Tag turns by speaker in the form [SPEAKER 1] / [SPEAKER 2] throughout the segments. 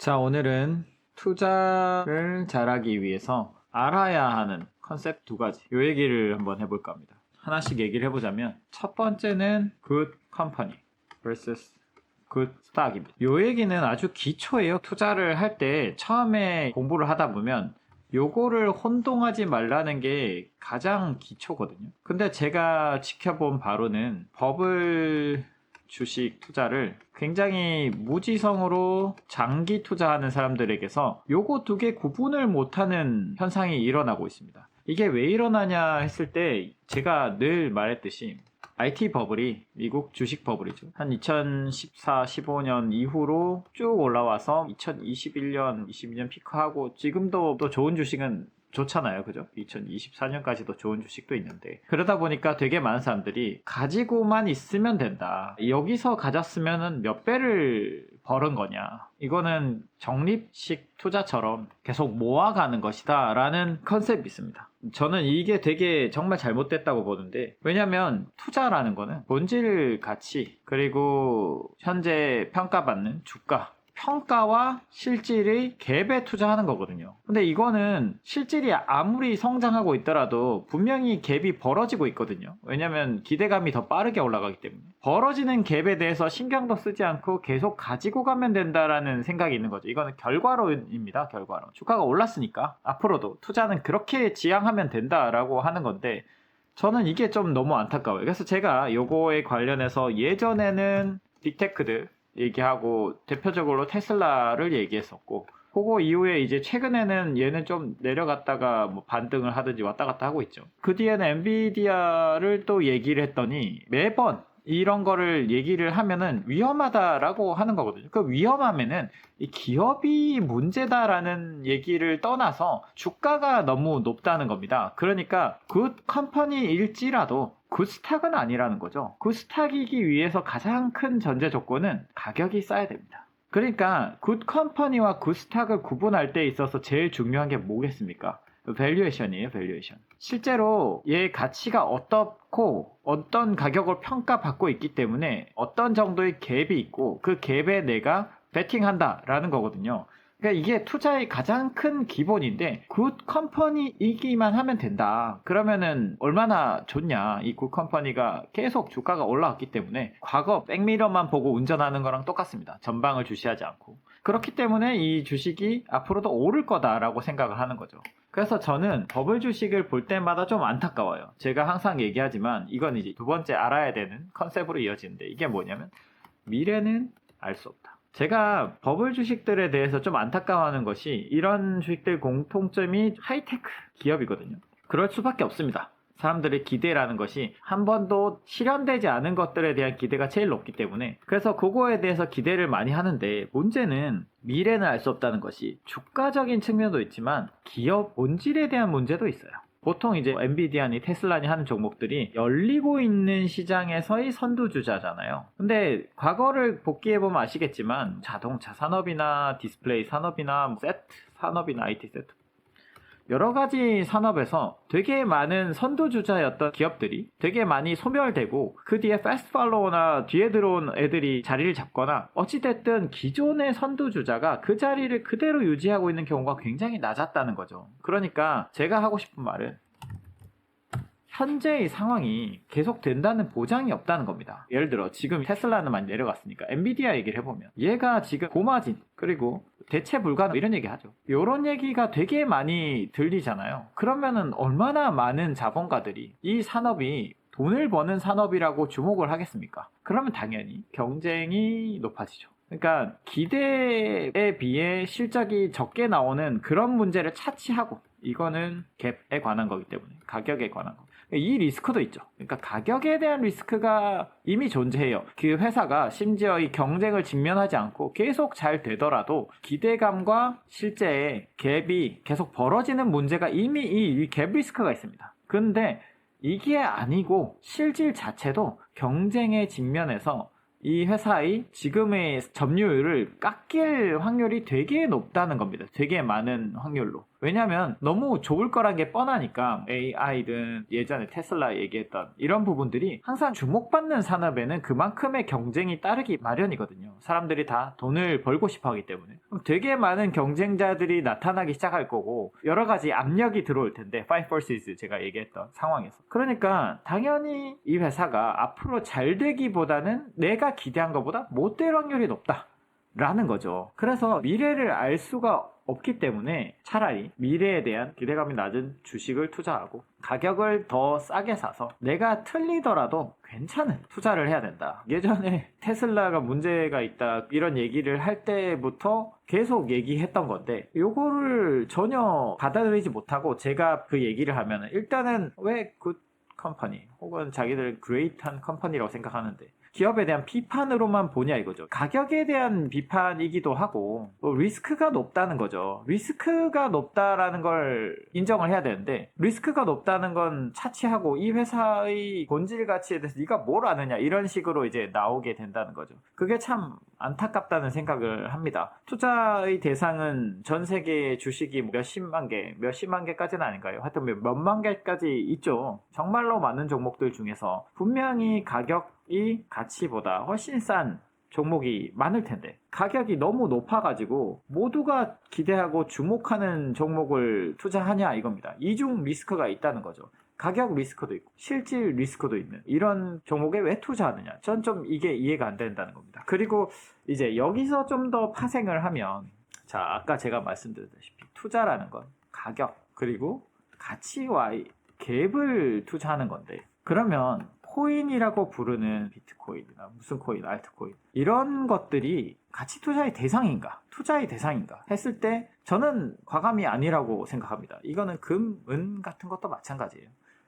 [SPEAKER 1] 자, 오늘은 투자를 잘하기 위해서 알아야 하는 컨셉 두 가지. 요 얘기를 한번 해볼까 합니다. 하나씩 얘기를 해보자면, 첫 번째는 good company vs good stock입니다. 요 얘기는 아주 기초예요. 투자를 할 때 처음에 공부를 하다 보면 요거를 혼동하지 말라는 게 가장 기초거든요. 근데 제가 지켜본 바로는 버블 주식 투자를 굉장히 무지성으로 장기 투자하는 사람들에게서 요거 두 개 구분을 못하는 현상이 일어나고 있습니다. 이게 왜 일어나냐 했을 때 제가 늘 말했듯이 IT 버블이 미국 주식 버블이죠. 한 2014, 15년 이후로 쭉 올라와서 2021년, 22년 피크하고 지금도 또 좋은 주식은 좋잖아요. 그죠? 2024년까지도 좋은 주식도 있는데 그러다 보니까 되게 많은 사람들이 가지고만 있으면 된다. 여기서 가졌으면 몇 배를 버는 거냐. 이거는 적립식 투자처럼 계속 모아가는 것이다 라는 컨셉이 있습니다. 저는 이게 되게 정말 잘못됐다고 보는데, 왜냐면 투자라는 거는 본질 가치 그리고 현재 평가받는 주가, 평가와 실질의 갭에 투자하는 거거든요. 근데 이거는 실질이 아무리 성장하고 있더라도 분명히 갭이 벌어지고 있거든요. 왜냐면 기대감이 더 빠르게 올라가기 때문에. 벌어지는 갭에 대해서 신경도 쓰지 않고 계속 가지고 가면 된다라는 생각이 있는 거죠. 이거는 결과론입니다. 결과론. 주가가 올랐으니까 앞으로도 투자는 그렇게 지향하면 된다라고 하는 건데, 저는 이게 좀 너무 안타까워요. 그래서 제가 요거에 관련해서 예전에는 빅테크들 얘기하고 대표적으로 테슬라를 얘기했었고, 그거 이후에 이제 최근에는 얘는 좀 내려갔다가 뭐 반등을 하든지 왔다 갔다 하고 있죠. 그 뒤에는 엔비디아를 또 얘기를 했더니 매번 이런 거를 얘기를 하면은 위험하다라고 하는 거거든요. 그 위험하면은 이 기업이 문제다라는 얘기를 떠나서 주가가 너무 높다는 겁니다. 그러니까 굿 컴퍼니일지라도 굿스탁은 아니라는 거죠. 굿스탁이기 위해서 가장 큰 전제 조건은 가격이 싸야 됩니다. 그러니까 굿 컴퍼니와 굿스탁을 구분할 때 있어서 제일 중요한 게 뭐겠습니까? 밸류에이션이에요, 밸류에이션. 실제로 얘의 가치가 어떻고 어떤 가격을 평가받고 있기 때문에 어떤 정도의 갭이 있고 그 갭에 내가 베팅한다라는 거거든요. 그러니까 이게 투자의 가장 큰 기본인데, 굿 컴퍼니이기만 하면 된다. 그러면은 얼마나 좋냐. 이 굿 컴퍼니가 계속 주가가 올라왔기 때문에 과거 백미러만 보고 운전하는 거랑 똑같습니다. 전방을 주시하지 않고. 그렇기 때문에 이 주식이 앞으로도 오를 거다라고 생각을 하는 거죠. 그래서 저는 버블 주식을 볼 때마다 좀 안타까워요. 제가 항상 얘기하지만 이건 이제 두 번째 알아야 되는 컨셉으로 이어지는데, 이게 뭐냐면 미래는 알 수 없다. 제가 버블 주식들에 대해서 좀 안타까워하는 것이, 이런 주식들 공통점이 하이테크 기업이거든요. 그럴 수밖에 없습니다. 사람들의 기대라는 것이 한 번도 실현되지 않은 것들에 대한 기대가 제일 높기 때문에. 그래서 그거에 대해서 기대를 많이 하는데, 문제는 미래는 알 수 없다는 것이 주가적인 측면도 있지만 기업 본질에 대한 문제도 있어요. 보통 이제 엔비디아니 테슬라니 하는 종목들이 열리고 있는 시장에서의 선두주자잖아요. 근데 과거를 복귀해보면 아시겠지만 자동차 산업이나 디스플레이 산업이나 뭐 세트 산업이나 IT 세트, 여러 가지 산업에서 되게 많은 선두주자였던 기업들이 되게 많이 소멸되고, 그 뒤에 패스트 팔로우나 뒤에 들어온 애들이 자리를 잡거나, 어찌됐든 기존의 선두주자가 그 자리를 그대로 유지하고 있는 경우가 굉장히 낮았다는 거죠. 그러니까 제가 하고 싶은 말은, 현재의 상황이 계속 된다는 보장이 없다는 겁니다. 예를 들어 지금 테슬라는 많이 내려갔으니까 엔비디아 얘기를 해보면 얘가 지금 고마진 그리고 대체 불가능 이런 얘기 하죠. 이런 얘기가 되게 많이 들리잖아요. 그러면은 얼마나 많은 자본가들이 이 산업이 돈을 버는 산업이라고 주목을 하겠습니까? 그러면 당연히 경쟁이 높아지죠. 그러니까 기대에 비해 실적이 적게 나오는 그런 문제를 차치하고, 이거는 갭에 관한 거기 때문에, 가격에 관한 거. 이 리스크도 있죠. 그러니까 가격에 대한 리스크가 이미 존재해요. 그 회사가 심지어 이 경쟁을 직면하지 않고 계속 잘 되더라도 기대감과 실제의 갭이 계속 벌어지는 문제가 이미 이 갭 리스크가 있습니다. 근데 이게 아니고 실질 자체도 경쟁에 직면해서 이 회사의 지금의 점유율을 깎일 확률이 되게 높다는 겁니다. 되게 많은 확률로. 왜냐하면 너무 좋을 거란 게 뻔하니까. AI든 예전에 테슬라 얘기했던 이런 부분들이 항상 주목받는 산업에는 그만큼의 경쟁이 따르기 마련이거든요. 사람들이 다 돈을 벌고 싶어 하기 때문에. 그럼 되게 많은 경쟁자들이 나타나기 시작할 거고 여러 가지 압력이 들어올 텐데, Five vs 제가 얘기했던 상황에서. 그러니까 당연히 이 회사가 앞으로 잘 되기보다는 내가 기대한 것보다 못 될 확률이 높다 라는 거죠. 그래서 미래를 알 수가 없기 때문에 차라리 미래에 대한 기대감이 낮은 주식을 투자하고 가격을 더 싸게 사서 내가 틀리더라도 괜찮은 투자를 해야 된다. 예전에 테슬라가 문제가 있다 이런 얘기를 할 때부터 계속 얘기했던 건데, 요거를 전혀 받아들이지 못하고 제가 그 얘기를 하면은 일단은 왜 굿 컴퍼니 혹은 자기들 그레이트한 컴퍼니라고 생각하는데 기업에 대한 비판으로만 보냐 이거죠. 가격에 대한 비판이기도 하고 리스크가 높다는 거죠. 리스크가 높다라는 걸 인정을 해야 되는데, 리스크가 높다는 건 차치하고 이 회사의 본질 가치에 대해서 네가 뭘 아느냐 이런 식으로 이제 나오게 된다는 거죠. 그게 참 안타깝다는 생각을 합니다. 투자의 대상은 전 세계 주식이 몇십만 개까지는 아닌가요? 하여튼 몇만 개까지 있죠. 정말로 많은 종목들 중에서 분명히 가격이 가치보다 훨씬 싼 종목이 많을 텐데, 가격이 너무 높아가지고 모두가 기대하고 주목하는 종목을 투자하냐 이겁니다. 이중 리스크가 있다는 거죠. 가격 리스크도 있고 실질 리스크도 있는 이런 종목에 왜 투자하느냐, 전 좀 이게 이해가 안 된다는 겁니다. 그리고 이제 여기서 좀 더 파생을 하면, 자, 아까 제가 말씀드렸다시피 투자라는 건 가격 그리고 가치와의 갭을 투자하는 건데, 그러면 코인이라고 부르는 비트코인이나 무슨 코인, 알트코인 이런 것들이 가치 투자의 대상인가, 투자의 대상인가 했을 때 저는 과감히 아니라고 생각합니다. 이거는 금, 은 같은 것도 마찬가지예요.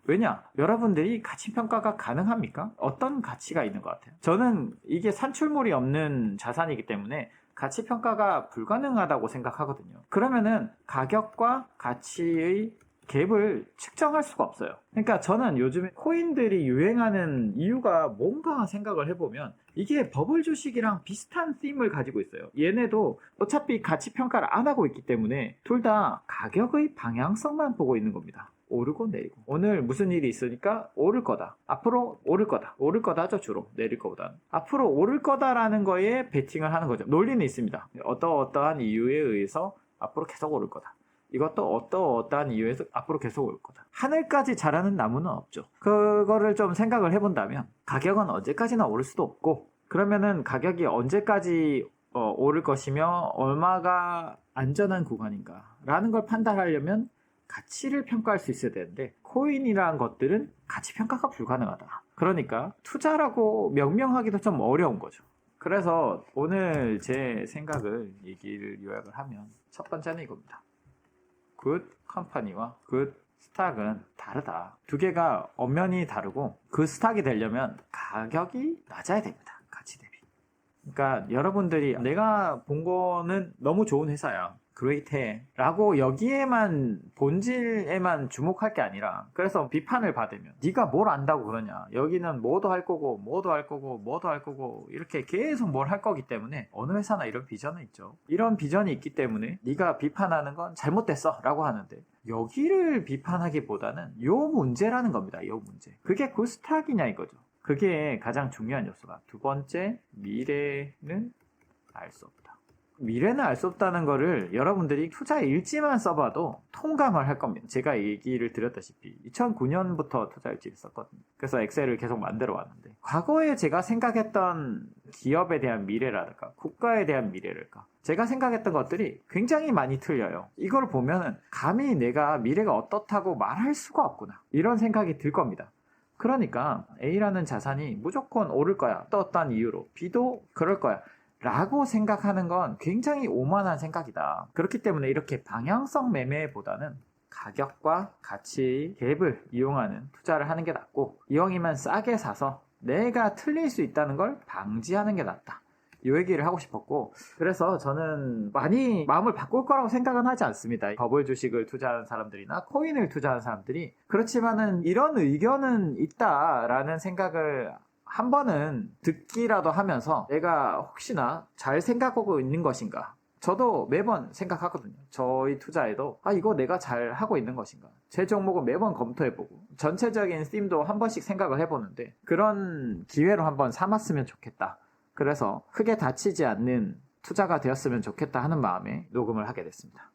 [SPEAKER 1] 왜냐? 여러분들이 가치 평가가 가능합니까? 어떤 가치가 있는 것 같아요? 저는 이게 산출물이 없는 자산이기 때문에 가치 평가가 불가능하다고 생각하거든요. 그러면은 가격과 가치의 갭을 측정할 수가 없어요. 그러니까 저는 요즘에 코인들이 유행하는 이유가 뭔가 생각을 해보면 이게 버블 주식이랑 비슷한 팀을 가지고 있어요. 얘네도 어차피 가치 평가를 안 하고 있기 때문에 둘 다 가격의 방향성만 보고 있는 겁니다. 오르고 내리고, 오늘 무슨 일이 있으니까 오를 거다, 앞으로 오를 거다 하죠. 주로 내릴 거보다는 앞으로 오를 거다라는 거에 베팅을 하는 거죠. 논리는 있습니다. 어떠한 이유에 의해서 앞으로 계속 오를 거다, 이것도 어떠한 이유에서 앞으로 계속 올 거다. 하늘까지 자라는 나무는 없죠. 그거를 좀 생각을 해본다면 가격은 언제까지나 오를 수도 없고, 그러면은 가격이 언제까지 오를 것이며 얼마가 안전한 구간인가 라는 걸 판단하려면 가치를 평가할 수 있어야 되는데, 코인이라는 것들은 가치 평가가 불가능하다. 그러니까 투자라고 명명하기도 좀 어려운 거죠. 그래서 오늘 제 생각을 얘기를 요약을 하면 첫 번째는 이겁니다. 굿 컴퍼니와 굿 스탁은 다르다. 두 개가 엄연히 다르고, 그 스탁이 되려면 가격이 낮아야 됩니다. 가치 대비. 그러니까 여러분들이 내가 본 거는 너무 좋은 회사야, 그레이트해 라고 여기에만, 본질에만 주목할 게 아니라, 그래서 비판을 받으면 네가 뭘 안다고 그러냐, 여기는 뭐도 할 거고 뭐도 할 거고 뭐도 할 거고 이렇게 계속 뭘 할 거기 때문에, 어느 회사나 이런 비전은 있죠. 이런 비전이 있기 때문에 네가 비판하는 건 잘못됐어 라고 하는데, 여기를 비판하기보다는 요 문제라는 겁니다. 요 문제, 그게 굿스탁이냐 이거죠. 그게 가장 중요한 요소가. 두 번째, 미래는 알 수 없다. 미래는 알 수 없다는 거를 여러분들이 투자 일지만 써봐도 통감을 할 겁니다. 제가 얘기를 드렸다시피 2009년부터 투자 일지를 썼거든요. 그래서 엑셀을 계속 만들어 왔는데, 과거에 제가 생각했던 기업에 대한 미래라든가 국가에 대한 미래랄까, 제가 생각했던 것들이 굉장히 많이 틀려요. 이걸 보면은 감히 내가 미래가 어떻다고 말할 수가 없구나, 이런 생각이 들 겁니다. 그러니까 A라는 자산이 무조건 오를 거야, 또 어떠한 이유로, B도 그럴 거야 라고 생각하는 건 굉장히 오만한 생각이다. 그렇기 때문에 이렇게 방향성 매매보다는 가격과 가치의 갭을 이용하는 투자를 하는 게 낫고, 이왕이면 싸게 사서 내가 틀릴 수 있다는 걸 방지하는 게 낫다, 이 얘기를 하고 싶었고, 그래서 저는 많이 마음을 바꿀 거라고 생각은 하지 않습니다. 버블 주식을 투자하는 사람들이나 코인을 투자하는 사람들이. 그렇지만은 이런 의견은 있다라는 생각을 한 번은 듣기라도 하면서, 내가 혹시나 잘 생각하고 있는 것인가, 저도 매번 생각하거든요. 저희 투자에도 이거 내가 잘 하고 있는 것인가, 제 종목은 매번 검토해보고 전체적인 팀도 한 번씩 생각을 해보는데 그런 기회로 한번 삼았으면 좋겠다. 그래서 크게 다치지 않는 투자가 되었으면 좋겠다 하는 마음에 녹음을 하게 됐습니다.